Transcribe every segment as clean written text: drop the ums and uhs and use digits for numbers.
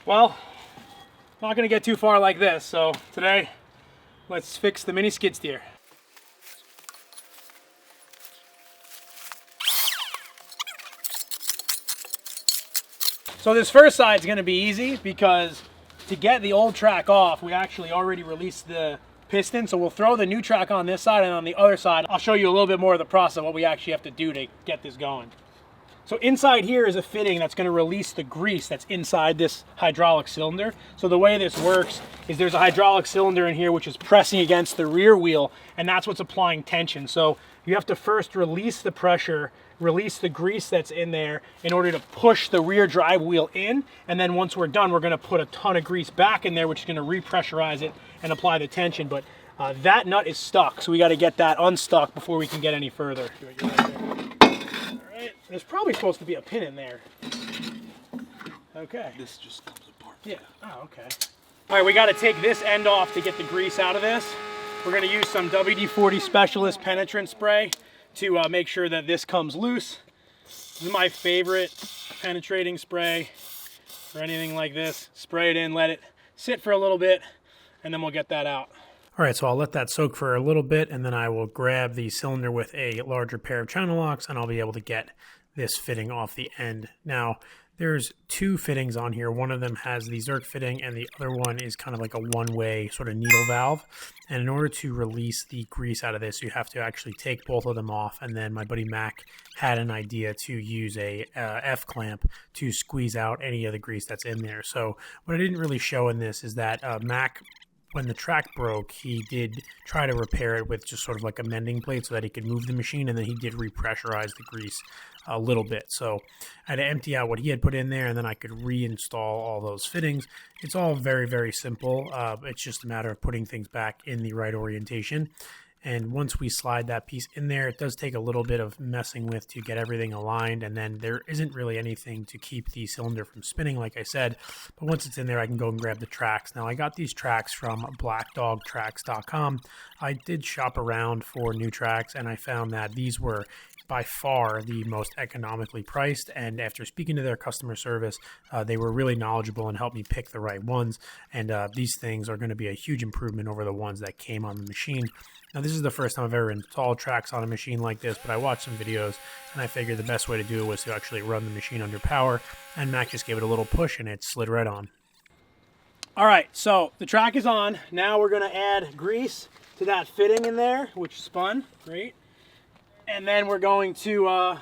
Well, not gonna get too far like this, so today, let's fix the mini skid steer. So this first side is gonna be easy because to get the old track off, we actually already released the piston, so we'll throw the new track on this side, and on the other side, I'll show you a little bit more of the process of what we actually have to do to get this going. So inside here is a fitting that's going to release the grease that's inside this hydraulic cylinder. So the way this works is there's a hydraulic cylinder in here which is pressing against the rear wheel, and that's what's applying tension. So you have to first release the pressure, release the grease that's in there in order to push the rear drive wheel in, and then once we're done, we're going to put a ton of grease back in there, which is going to repressurize it and apply the tension. But that nut is stuck, so we got to get that unstuck before we can get any further. There's probably supposed to be a pin in there. Okay. This just comes apart. Yeah. Oh, okay. All right, we got to take this end off to get the grease out of this. We're going to use some WD-40 Specialist penetrant spray to make sure that this comes loose. This is my favorite penetrating spray for anything like this. Spray it in, let it sit for a little bit, and then we'll get that out. All right, so I'll let that soak for a little bit, and then I will grab the cylinder with a larger pair of channel locks, and I'll be able to get this fitting off the end. Now, there's two fittings on here. One of them has the Zerk fitting, and the other one is kind of like a one-way sort of needle valve. And in order to release the grease out of this, you have to actually take both of them off. And then my buddy Mac had an idea to use a F-clamp to squeeze out any of the grease that's in there. So what I didn't really show in this is that Mac, when the track broke, he did try to repair it with just sort of like a mending plate so that he could move the machine, and then he did repressurize the grease a little bit. So I had to empty out what he had put in there, and then I could reinstall all those fittings. It's all very, very simple. It's just a matter of putting things back in the right orientation. And once we slide that piece in there, it does take a little bit of messing with to get everything aligned, and then there isn't really anything to keep the cylinder from spinning, like I said. But once it's in there, I can go and grab the tracks. Now, I got these tracks from blackdogtracks.com. I did shop around for new tracks, and I found that these were by far the most economically priced, and after speaking to their customer service, they were really knowledgeable and helped me pick the right ones. And these things are going to be a huge improvement over the ones that came on the machine. Now, this is the first time I've ever installed tracks on a machine like this, but I watched some videos, and I figured the best way to do it was to actually run the machine under power, and Mac just gave it a little push, and it slid right on. All right, so the track is on. Now we're going to add grease to that fitting in there, which spun, great. And then we're going to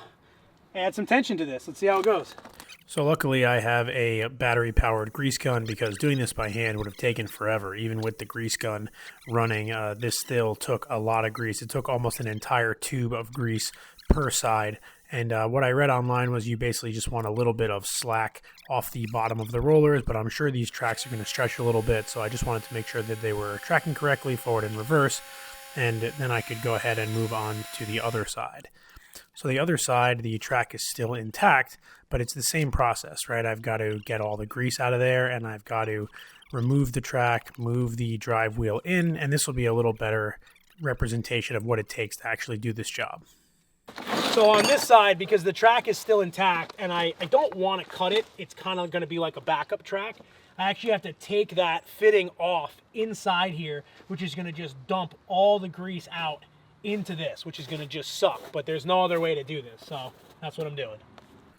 add some tension to this. Let's see how it goes. So luckily I have a battery-powered grease gun, because doing this by hand would have taken forever. Even with the grease gun running, this still took a lot of grease. It took almost an entire tube of grease per side. And what I read online was you basically just want a little bit of slack off the bottom of the rollers, but I'm sure these tracks are going to stretch a little bit, so I just wanted to make sure that they were tracking correctly, forward and reverse, and then I could go ahead and move on to the other side. So the other side, the track is still intact, but it's the same process, right? I've got to get all the grease out of there, and I've got to remove the track, move the drive wheel in, and this will be a little better representation of what it takes to actually do this job. So on this side, because the track is still intact, and I don't want to cut it, it's kind of going to be like a backup track. I actually have to take that fitting off inside here, which is going to just dump all the grease out into this, which is going to just suck. But there's no other way to do this, so that's what I'm doing.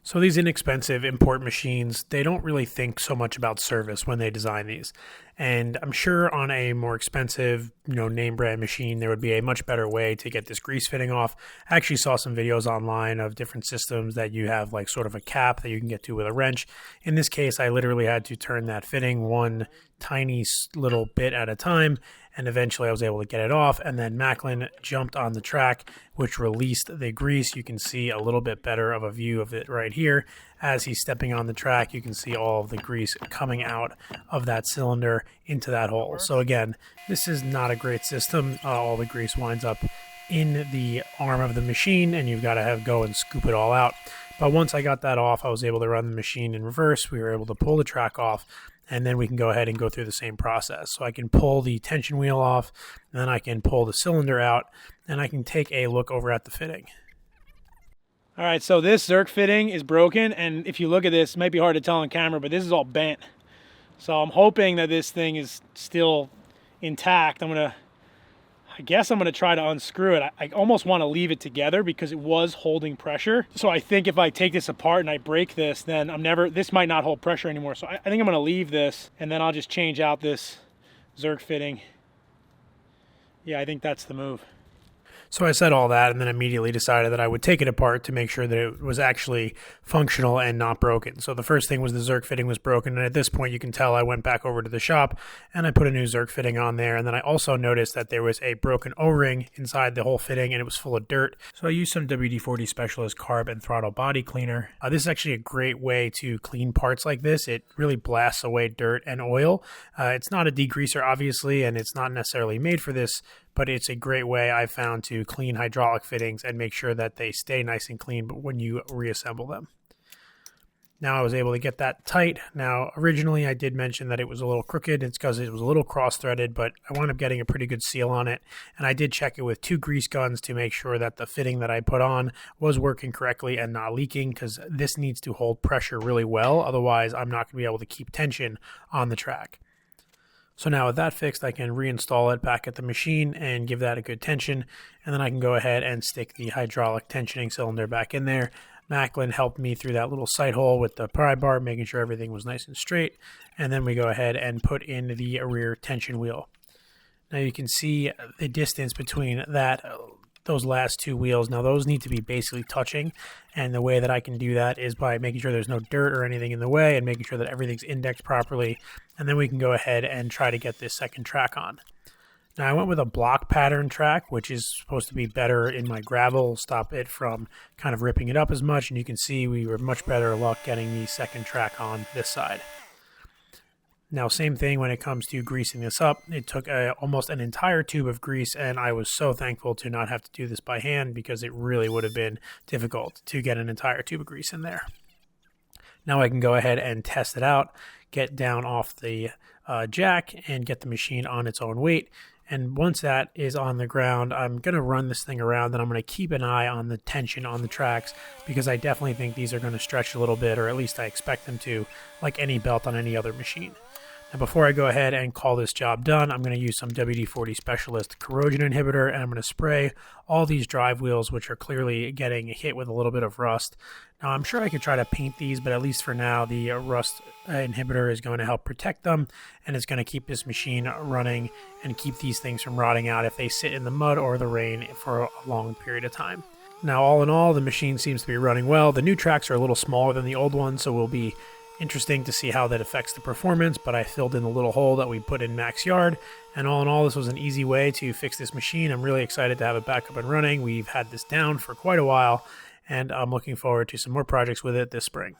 So these inexpensive import machines, they don't really think so much about service when they design these. And I'm sure on a more expensive, name brand machine, there would be a much better way to get this grease fitting off. I actually saw some videos online of different systems that you have like sort of a cap that you can get to with a wrench. In this case, I literally had to turn that fitting one tiny little bit at a time, and eventually I was able to get it off, and then Macklin jumped on the track, which released the grease. You can see a little bit better of a view of it right here. As he's stepping on the track, you can see all of the grease coming out of that cylinder into that hole. So again, this is not a great system. All the grease winds up in the arm of the machine, and you've got to go and scoop it all out. But once I got that off, I was able to run the machine in reverse. We were able to pull the track off, and then we can go ahead and go through the same process. So I can pull the tension wheel off, and then I can pull the cylinder out, and I can take a look over at the fitting. All right, so this Zerk fitting is broken, and if you look at this, it might be hard to tell on camera, but this is all bent. So I'm hoping that this thing is still intact. I guess I'm gonna try to unscrew it. I almost want to leave it together because it was holding pressure. So I think if I take this apart and I break this, then this might not hold pressure anymore. So I think I'm gonna leave this, and then I'll just change out this Zerk fitting. Yeah, I think that's the move. So I said all that and then immediately decided that I would take it apart to make sure that it was actually functional and not broken. So the first thing was the Zerk fitting was broken, and at this point you can tell I went back over to the shop and I put a new Zerk fitting on there, and then I also noticed that there was a broken O-ring inside the whole fitting and it was full of dirt. So I used some WD-40 Specialist Carb and Throttle Body Cleaner. This is actually a great way to clean parts like this. It really blasts away dirt and oil. It's not a degreaser obviously, and it's not necessarily made for this, but it's a great way I've found to clean hydraulic fittings and make sure that they stay nice and clean when you reassemble them. Now I was able to get that tight. Now originally I did mention that it was a little crooked. It's because it was a little cross-threaded, but I wound up getting a pretty good seal on it. And I did check it with 2 grease guns to make sure that the fitting that I put on was working correctly and not leaking, because this needs to hold pressure really well. Otherwise I'm not going to be able to keep tension on the track. So now with that fixed, I can reinstall it back at the machine and give that a good tension. And then I can go ahead and stick the hydraulic tensioning cylinder back in there. Macklin helped me through that little sight hole with the pry bar, making sure everything was nice and straight. And then we go ahead and put in the rear tension wheel. Now you can see the distance between those last 2 wheels. Now those need to be basically touching, and the way that I can do that is by making sure there's no dirt or anything in the way and making sure that everything's indexed properly, and then we can go ahead and try to get this second track on. Now I went with a block pattern track, which is supposed to be better in my gravel, stop it from kind of ripping it up as much, and you can see we were much better luck getting the second track on this side. Now, same thing when it comes to greasing this up. It took almost an entire tube of grease, and I was so thankful to not have to do this by hand because it really would have been difficult to get an entire tube of grease in there. Now I can go ahead and test it out, get down off the jack, and get the machine on its own weight. And once that is on the ground, I'm going to run this thing around, and I'm going to keep an eye on the tension on the tracks, because I definitely think these are going to stretch a little bit, or at least I expect them to, like any belt on any other machine. Now before I go ahead and call this job done, I'm going to use some WD-40 Specialist corrosion inhibitor, and I'm going to spray all these drive wheels, which are clearly getting hit with a little bit of rust. Now I'm sure I could try to paint these, but at least for now the rust inhibitor is going to help protect them, and it's going to keep this machine running and keep these things from rotting out if they sit in the mud or the rain for a long period of time. Now all in all, the machine seems to be running well. The new tracks are a little smaller than the old ones, so we'll be interesting to see how that affects the performance, but I filled in the little hole that we put in Max Yard, and all in all, this was an easy way to fix this machine. I'm really excited to have it back up and running. We've had this down for quite a while, and I'm looking forward to some more projects with it this spring.